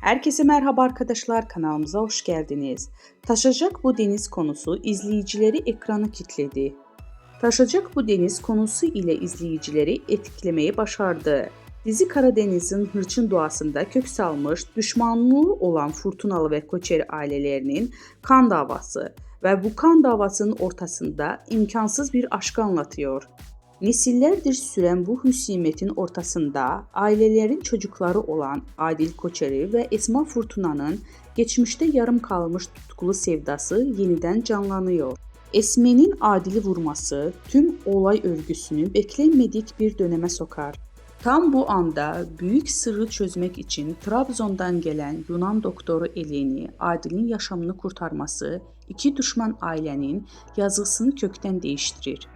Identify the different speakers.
Speaker 1: Herkese merhaba arkadaşlar, kanalımıza hoş geldiniz. Taşacak bu deniz konusu izleyicileri ekrana kilitledi. Taşacak bu deniz konusu ile izleyicileri etkilemeyi başardı. Dizi Karadeniz'in hırçın doğasında kök salmış, düşmanlığı olan Fırtınalı ve Koçeri ailelerinin kan davası ve bu kan davasının ortasında imkansız bir aşkı anlatıyor. Nesillerdir süren bu husumetin ortasında ailelerin çocukları olan Adil Koçeri ve Esma Fırtuna'nın geçmişte yarım kalmış tutkulu sevdası yeniden canlanıyor. Esme'nin Adil'i vurması tüm olay örgüsünü beklenmedik bir döneme sokar. Tam bu anda büyük sırrı çözmek için Trabzon'dan gelen Yunan doktoru Eleni, Adil'in yaşamını kurtarması iki düşman ailenin yazısını kökten değiştirir.